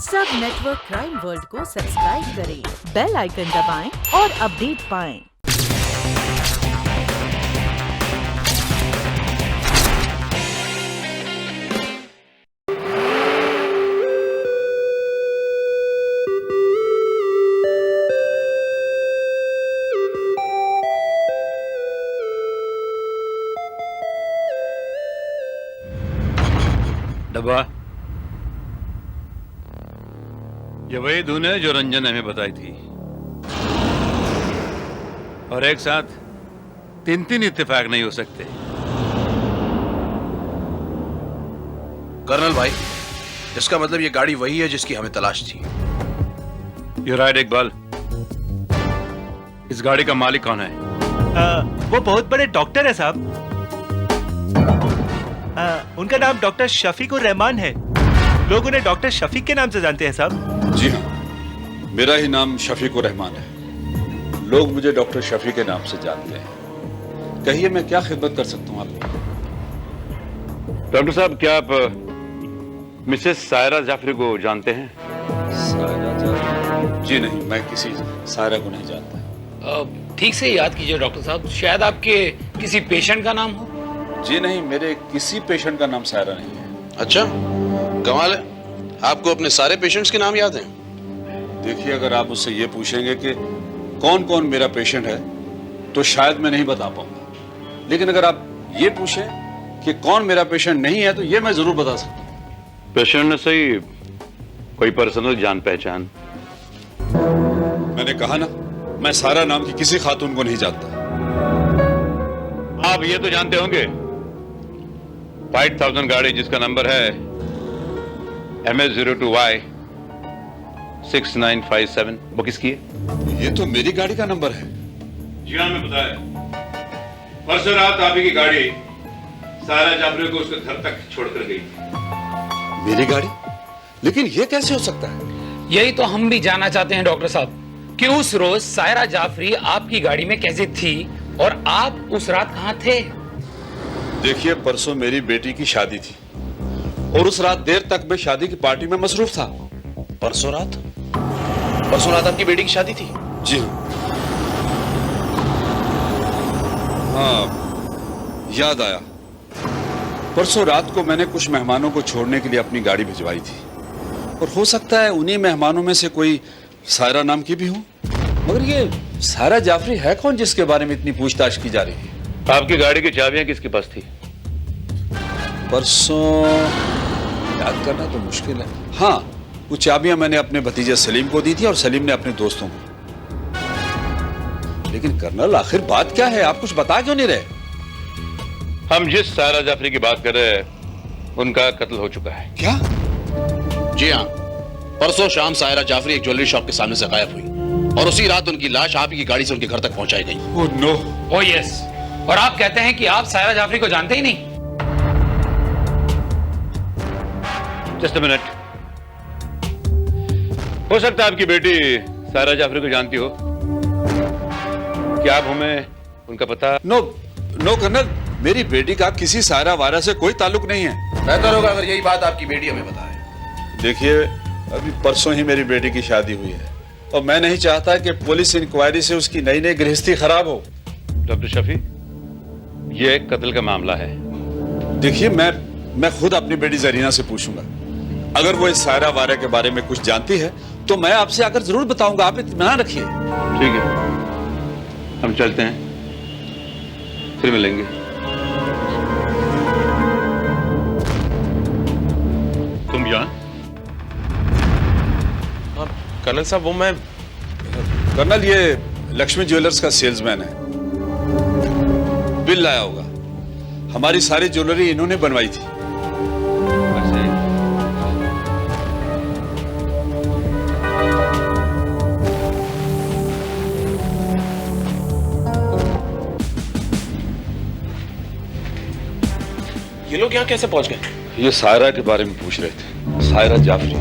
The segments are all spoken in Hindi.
सब नेटवर्क क्राइम वर्ल्ड को सब्सक्राइब करें, बेल आइकन दबाएं और अपडेट पाएं। डब्बा, ये वही धुन है जो रंजन ने हमें बताई थी, और एक साथ तीन तीन इत्तेफाक नहीं हो सकते। कर्नल भाई, इसका मतलब ये गाड़ी वही है जिसकी हमें तलाश थी। You right Iqbal. इस गाड़ी का मालिक कौन है? वो बहुत बड़े डॉक्टर है साहब। उनका नाम डॉक्टर शफीकुर रहमान है। लोग उन्हें डॉक्टर शफीक के नाम से जानते हैं साहब। जी हाँ, मेरा ही नाम शफीकुर रहमान है। लोग मुझे डॉक्टर शफी के नाम से जानते हैं। कहिए, मैं क्या खिदमत कर सकता हूँ आपकी? डॉक्टर साहब, क्या आप मिसेस सायरा जाफरी को जानते हैं? सायरा जाफरी? जी नहीं, मैं किसी सायरा को नहीं जानता। ठीक से याद कीजिए डॉक्टर साहब, शायद आपके किसी पेशेंट का नाम हो। जी नहीं, मेरे किसी पेशेंट का नाम सायरा नहीं है। अच्छा, कमाल है, आपको अपने सारे पेशेंट्स के नाम याद हैं? देखिए, अगर आप मुझसे ये पूछेंगे कि कौन कौन मेरा पेशेंट है तो शायद मैं नहीं बता पाऊंगा, लेकिन अगर आप ये पूछें कि कौन मेरा पेशेंट नहीं है तो ये मैं जरूर बता सकता हूँ। पेशेंट ने सही कोई पर्सनल जान पहचान? मैंने कहा ना, मैं सारा नाम की किसी खातून को नहीं जानता। आप ये तो जानते होंगे 5000 गाड़ी जिसका नंबर है MS02Y 6957, वो किसकी है? ये तो मेरी गाड़ी का नंबर है। जी हाँ, मैं बताया। परसों रात आप ही की गाड़ी सारा जाफरी को उसके घर तक छोड़कर गई। मेरी गाड़ी? लेकिन ये कैसे हो सकता है? यही तो हम भी जानना चाहते हैं डॉक्टर साहब कि उस रोज सायरा जाफरी आपकी गाड़ी में कैसे थी और आप उस रात कहाँ थे? देखिए, परसों मेरी बेटी की शादी थी और उस रात देर तक मैं शादी की पार्टी में मसरूफ था। परसों रात आपकी बेटी की शादी थी? जी हाँ, याद आया। परसों रात को मैंने कुछ मेहमानों को छोड़ने के लिए अपनी गाड़ी भिजवाई थी, और हो सकता है उन्हीं मेहमानों में से कोई सायरा नाम की भी हो। मगर ये सायरा जाफरी है कौन जिसके बारे में इतनी पूछताछ की जा रही है? आपकी गाड़ी की चाबियां किसके पास थी? परसों याद करना तो मुश्किल है। हाँ, वो चाबियां मैंने अपने भतीजे सलीम को दी थी और सलीम ने अपने दोस्तों को। लेकिन कर्नल, आखिर बात क्या है? आप कुछ बता क्यों नहीं रहे? हम जिस सायरा जाफरी की बात कर रहे हैं उनका कत्ल हो चुका है। क्या? जी हाँ, परसों शाम सायरा जाफरी एक ज्वेलरी शॉप के सामने से गायब हुई और उसी रात उनकी लाश आप ही की गाड़ी से उनके घर तक पहुंचाई गई। Oh no. ओह यस, और आप कहते हैं कि आप सायरा जाफरी को जानते ही नहीं? Just a minute. हो सकता है आपकी बेटी सायरा जाफरी को जानती हो। क्या आप हमें उनका पता? नो कर्नल, मेरी बेटी का किसी सायरा वायरा से कोई ताल्लुक नहीं है। बेहतर होगा अगर यही बात आपकी बेटी हमें बताए। देखिए, अभी परसों ही मेरी बेटी की शादी हुई है और मैं नहीं चाहता कि पुलिस इंक्वायरी से उसकी नई नई गृहस्थी खराब हो। डॉक्टर शफी, ये एक कत्ल का मामला है। देखिए, मैं खुद अपनी बेटी जरीना से पूछूंगा। अगर वो इस सायरा वायरा के बारे में कुछ जानती है तो मैं आपसे आकर जरूर बताऊंगा। आप इत्मीनान रखिए। ठीक है, हम चलते हैं, फिर मिलेंगे। तुम यहाँ? कर्नल साहब, वो मैं कर्नल, ये लक्ष्मी ज्वेलर्स का सेल्समैन है। बिल लाया होगा। हमारी सारी ज्वेलरी इन्होंने बनवाई थी। ये लोग यहाँ कैसे पहुंच गए? ये सायरा के बारे में पूछ रहे थे। सायरा जाफरी,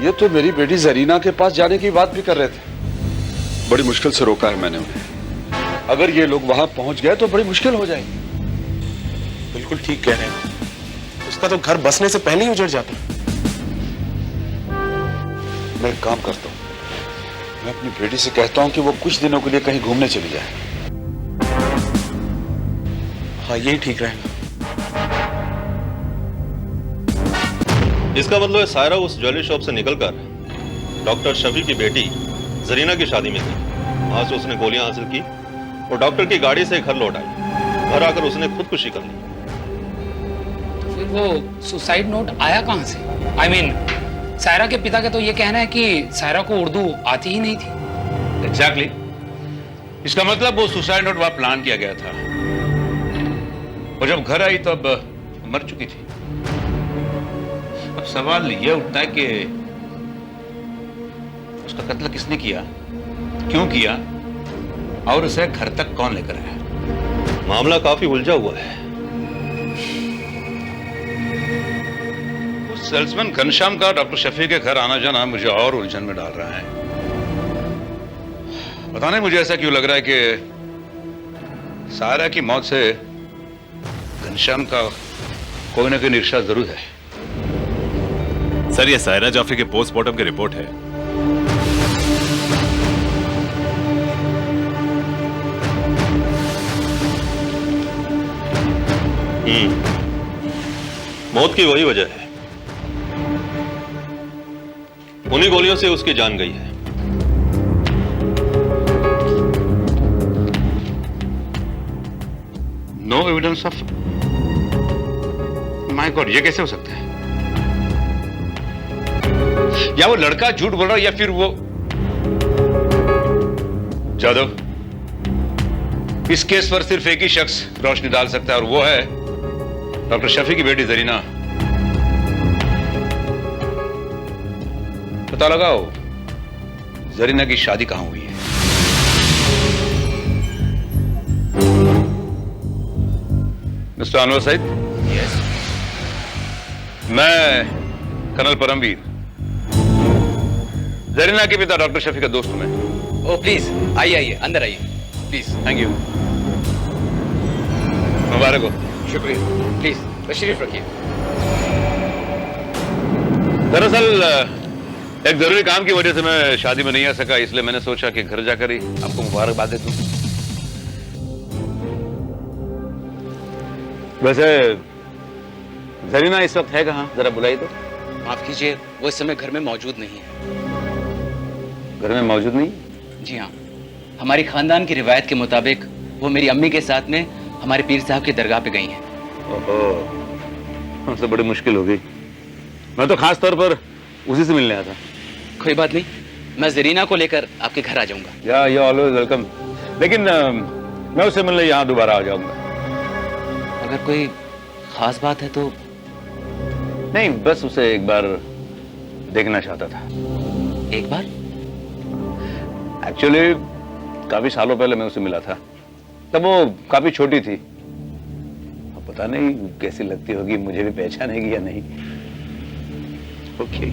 ये तो मेरी बेटी जरीना के पास जाने की बात भी कर रहे थे। बड़ी मुश्किल से रोका है मैंने उन्हें। अगर ये लोग वहां पहुंच गए तो बड़ी मुश्किल हो जाएगी। बिल्कुल ठीक कह रहे हैं। उसका तो घर बसने से पहले ही उजड़ जाता। मैं एक काम करता हूँ, मैं अपनी बेटी से कहता हूँ कि वो कुछ दिनों के लिए कहीं घूमने चली जाए। हाँ, यही ठीक रहेगा। इसका मतलब है सायरा उस ज्वेलरी शॉप से निकलकर डॉक्टर शफी की बेटी जरीना की शादी में थी। वहां से उसने गोलियां हासिल की और डॉक्टर की गाड़ी से घर लौट आई। घर आकर उसने खुदकुशी कर ली। तो फिर वो सुसाइड नोट आया कहां से? आई मीन, सायरा के पिता का तो ये कहना है कि सायरा को उर्दू आती ही नहीं थी। एग्जैक्टली। इसका मतलब वो सुसाइड नोट वहां प्लान किया गया था और जब घर आई तब मर चुकी थी। अब सवाल यह उठता है कि उसका कत्ल किसने किया, क्यों किया और उसे घर तक कौन लेकर आया। मामला काफी उलझा हुआ है। उस सेल्समैन घनश्याम का डॉक्टर शफी के घर आना जाना मुझे और उलझन में डाल रहा है। पता नहीं मुझे ऐसा क्यों लग रहा है कि सायरा की मौत से घनश्याम का कोई ना कोई निरीक्षण जरूर है। सर, ये सायरा जाफरी के पोस्टमार्टम की रिपोर्ट है। मौत की वही वजह है। उन्हीं गोलियों से उसकी जान गई है। No evidence of, my god, ये कैसे हो सकता है? या वो लड़का झूठ बोल रहा है या फिर वो जादव। इस केस पर सिर्फ एक ही शख्स रोशनी डाल सकता है और वो है डॉक्टर शफी की बेटी जरीना। पता लगाओ जरीना की शादी कहां हुई है। मिस्टर अनवर सईद। यस। मैं कर्नल परमवीर, जरीना के पिता डॉक्टर शफी का दोस्त हूं मैं। ओ प्लीज आइए आइए, अंदर आइए प्लीज। Thank you. मुबारक हो। शुक्रिया। प्लीज तशरीफ रखिए। दरअसल एक जरूरी काम की वजह से मैं शादी में नहीं आ सका, इसलिए मैंने सोचा कि घर जाकर ही आपको मुबारकबाद दे दूं। वैसे जरीना इस वक्त है कहां, जरा बुलाई तो। माफ कीजिए, वो इस समय घर में मौजूद नहीं है। घर में मौजूद नहीं? जी हाँ, हमारी खानदान की रिवायत के मुताबिक वो मेरी अम्मी के साथ में हमारे पीर साहब की दरगाह पे गई हैं। ओहो, तो बड़ी मुश्किल हो गई। मैं तो खास तौर पर उसी से मिलने आया था। कोई बात नहीं, मैं जरीना को लेकर आपके घर आ जाऊंगा। या यू ऑलवेज वेलकम। लेकिन मैं उससे मिलने यहाँ दोबारा आ जाऊंगा। अगर कोई खास बात है तो? नहीं, बस उसे एक बार देखना चाहता था। एक बार? एक्चुअली काफी सालों पहले मैं उसे मिला था, तब वो काफी छोटी थी। अब पता नहीं कैसी लगती होगी, मुझे भी पहचानेगी या नहीं। ओके।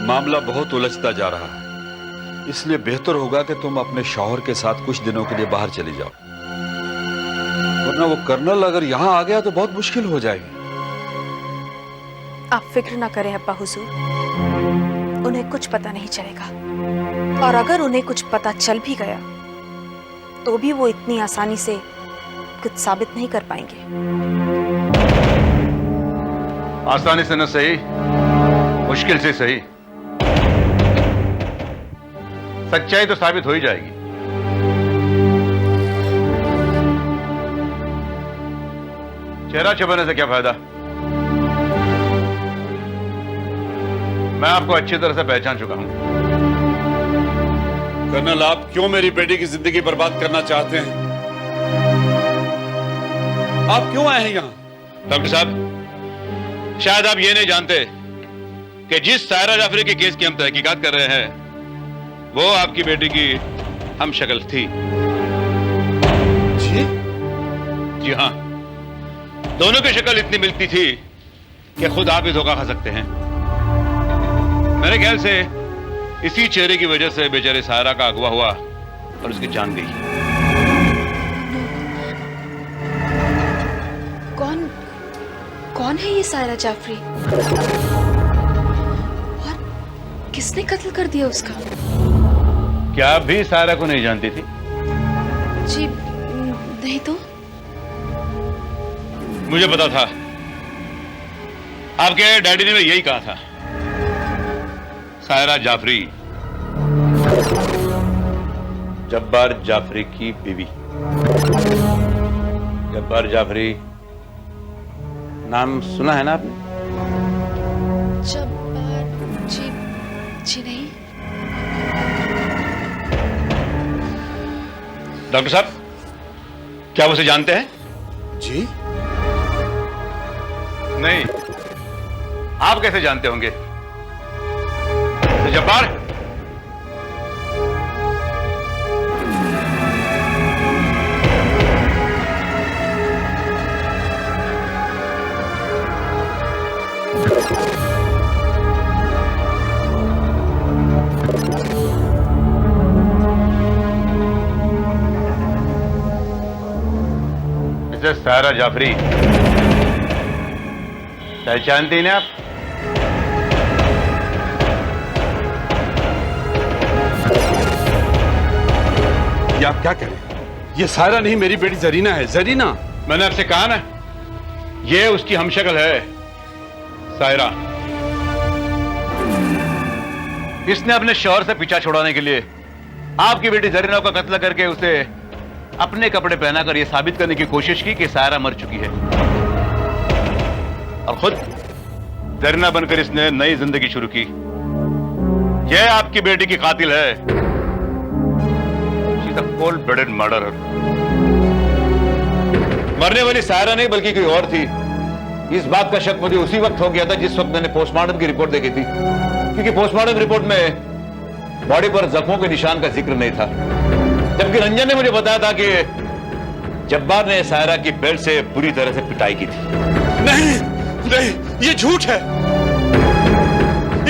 मामला बहुत उलझता जा रहा है। इसलिए बेहतर होगा कि तुम अपने शौहर के साथ कुछ दिनों के लिए बाहर चली जाओ, वरना वो कर्नल अगर यहाँ आ गया तो बहुत मुश्किल हो जाएगी। आप फिक्र ना करें अब्बा हुजूर, उन्हें कुछ पता नहीं चलेगा, और अगर उन्हें कुछ पता चल भी गया तो भी वो इतनी आसानी से कुछ साबित नहीं कर पाएंगे। आसानी से न सही, मुश्किल से सही, सच्चाई तो साबित हो ही जाएगी। चेहरा छुपाने से क्या फायदा? मैं आपको अच्छी तरह से पहचान चुका हूं। कर्नल, आप क्यों मेरी बेटी की जिंदगी बर्बाद करना चाहते हैं? आप क्यों आए हैं यहाँ? डॉक्टर साहब, शायद आप ये नहीं जानते कि जिस सायरा जाफरी के केस की हम तहकीकात कर रहे हैं वो आपकी बेटी की हम शक्ल थी। जी? जी हाँ, दोनों की शक्ल इतनी मिलती थी कि खुद आप ही धोखा खा सकते हैं। मेरे ख्याल से इसी चेहरे की वजह से बेचारे सायरा का अगवा हुआ और उसकी जान गई। कौन है ये सायरा जाफरी? और किसने कत्ल कर दिया उसका? क्या आप भी सायरा को नहीं जानती थी? जी नहीं तो। मुझे पता था, आपके डैडी ने यही कहा था। सायरा जाफरी, जब्बार जाफरी की बीवी। जब्बार जाफरी नाम सुना है ना आपने? जब्बार? जी नहीं। डॉक्टर साहब, क्या आप उसे जानते हैं? जी? नहीं, आप कैसे जानते होंगे? जब्बार, मिसेस सायरा जाफरी, पहचानती हैं आप? ये आप क्या कह रहे हैं? ये सायरा नहीं, मेरी बेटी जरीना है। जरीना? मैंने आपसे कहा ना, ये उसकी हमशक्ल है, सायरा। इसने अपने शौहर से पीछा छुड़ाने के लिए आपकी बेटी जरीना का कत्ल करके उसे अपने कपड़े पहनाकर यह साबित करने की कोशिश की कि सायरा मर चुकी है, और खुद जरीना बनकर इसने नई जिंदगी शुरू की। यह आपकी बेटी की कातिल है। She is a cold blooded murderer. मरने वाली सायरा नहीं बल्कि कोई और थी। इस बात का शक मुझे उसी वक्त हो गया था जिस वक्त मैंने पोस्टमार्टम की रिपोर्ट देखी थी, क्योंकि पोस्टमार्टम रिपोर्ट में बॉडी पर जख्मों के निशान का जिक्र नहीं था, जबकि रंजन ने मुझे बताया था कि जब्बार ने सायरा की बेल्ट से बुरी तरह से पिटाई की थी। नहीं नहीं, ये झूठ है।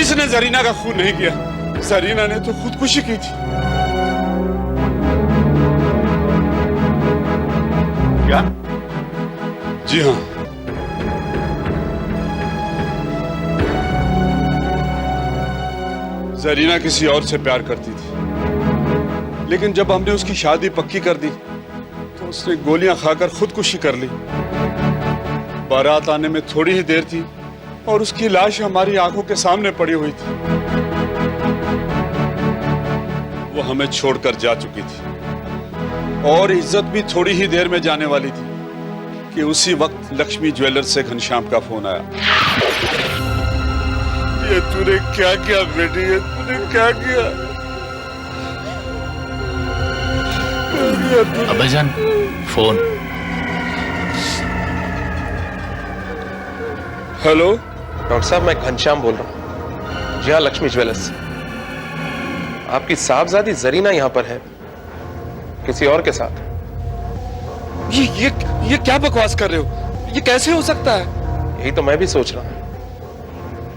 इसने जरीना का खून नहीं किया। जरीना ने तो खुदकुशी की थी। क्या? जी हाँ, जरीना किसी और से प्यार करती थी, लेकिन जब हमने उसकी शादी पक्की कर दी तो उसने गोलियां खाकर खुदकुशी कर ली। बारात आने में थोड़ी ही देर थी और उसकी लाश हमारी आंखों के सामने पड़ी हुई थी। वो हमें छोड़कर जा चुकी थी और इज्जत भी थोड़ी ही देर में जाने वाली थी कि उसी वक्त लक्ष्मी ज्वेलर्स से घनश्याम का फोन आया। ये तूने क्या किया बेटी? ये तूने क्या किया? अब्बाजान, फोन। हेलो डॉक्टर साहब, मैं घनश्याम बोल रहा हूँ। जी हाँ, लक्ष्मी ज्वेलर्स से। आपकी साहबजादी जरीना यहाँ पर है, किसी और के साथ। ये क्या बकवास कर रहे हो? ये कैसे हो सकता है? यही तो मैं भी सोच रहा हूँ।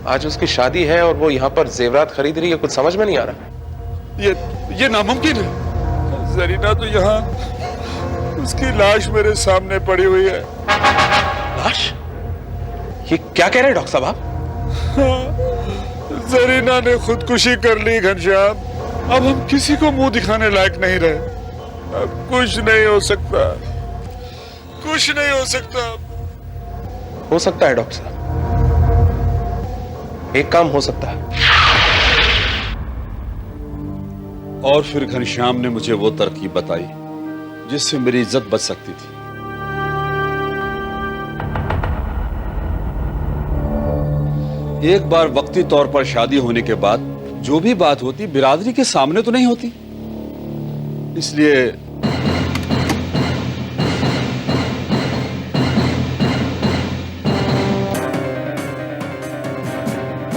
आज उसकी शादी है और वो यहाँ पर जेवरात खरीद रही है, कुछ समझ में नहीं आ रहा। ये नामुमकिन है। जरीना तो यहाँ, उसकी लाश मेरे सामने पड़ी हुई है। लाश? ये क्या कह रहे हैं डॉक्टर साहब आप? जरीना ने खुदकुशी कर ली घनश्याम। अब हम किसी को मुंह दिखाने लायक नहीं रहे। अब कुछ नहीं हो सकता, कुछ नहीं हो सकता। हो सकता है डॉक्टर साहब, एक काम हो सकता है। और फिर घनश्याम ने मुझे वो तरकीब बताई जिससे मेरी इज्जत बच सकती थी। एक बार वक्ती तौर पर शादी होने के बाद जो भी बात होती बिरादरी के सामने तो नहीं होती, इसलिए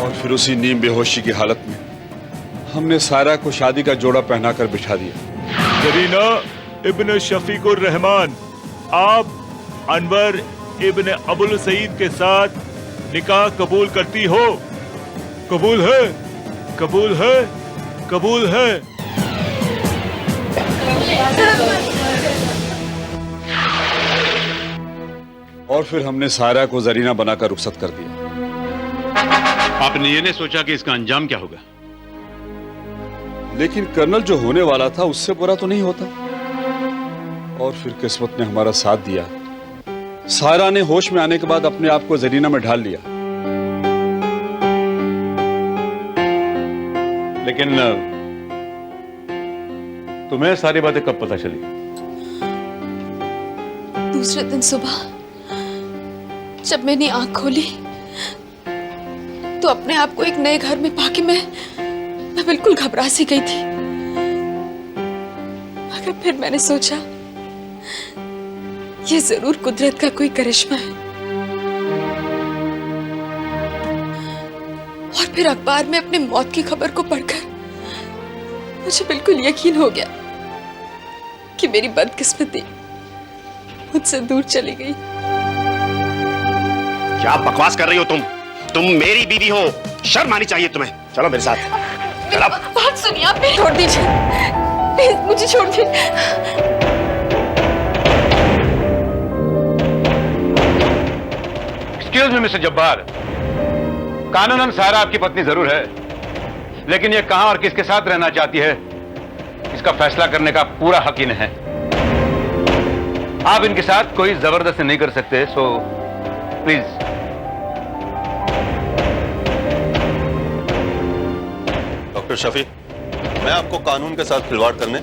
और फिर उसी नीम बेहोशी की हालत में हमने सायरा को शादी का जोड़ा पहनाकर बिठा दिया। जरीना इब्न शफीकुर रहमान, आप अनवर इब्न अबुल सईद के साथ निकाह कबूल करती हो? कबूल है, कबूल है, कबूल है। और फिर हमने सायरा को जरीना बनाकर रुखसत कर दिया। आपने ये नहीं सोचा कि इसका अंजाम क्या होगा? लेकिन कर्नल जो होने वाला था उससे बुरा तो नहीं होता। और फिर किस्मत ने हमारा साथ दिया। सायरा ने होश में आने के बाद अपने आप को जरीना में ढाल लिया। लेकिन तुम्हें सारी बातें कब पता चली? दूसरे दिन सुबह जब मैंने आंख खोली तो अपने आप को एक नए घर में पाके मैं बिल्कुल घबरा सी गई थी। मगर फिर मैंने सोचा ये जरूर कुदरत का कोई करिश्मा है। और फिर अखबार में अपने मौत की खबर को पढ़कर मुझे बिल्कुल यकीन हो गया कि मेरी बदकिस्मती मुझसे दूर चली गई। क्या बकवास कर रही हो तुम मेरी बीवी हो, शर्म आनी चाहिए तुम्हें। चलो मेरे साथ। चलो। बात सुनिए, आप छोड़ दीजिए प्लीज, मुझे छोड़ दीजिए। एक्सक्यूज मी मिस्टर जब्बार, कानूनन सायरा आपकी पत्नी जरूर है, लेकिन ये कहां और किसके साथ रहना चाहती है इसका फैसला करने का पूरा हक इन्हें है। आप इनके साथ कोई जबरदस्ती नहीं कर सकते, सो प्लीज। डॉक्टर शफी, मैं आपको कानून के साथ खिलवाड़ करने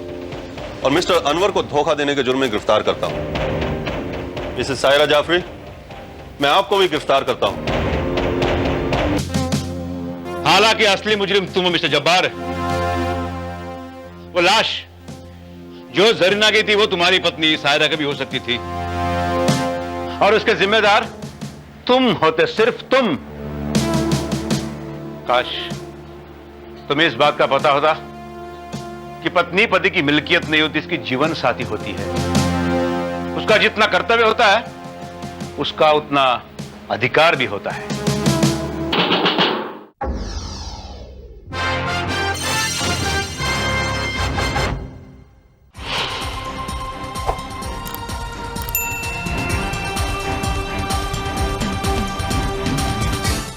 और मिस्टर अनवर को धोखा देने के जुर्म में गिरफ्तार करता हूं। मिसेस सायरा जाफरी, मैं आपको भी गिरफ्तार करता हूं। हालांकि असली मुजरिम तुम हो मिस्टर जब्बार। वो लाश जो जरीना की थी वो तुम्हारी पत्नी सायरा की भी हो सकती थी, और उसके जिम्मेदार तुम होते, सिर्फ तुम। काश तुम्हें इस बात का पता होता कि पत्नी पति की मिल्कियत नहीं होती, इसकी जीवन साथी होती है। उसका जितना कर्तव्य होता है उसका उतना अधिकार भी होता है।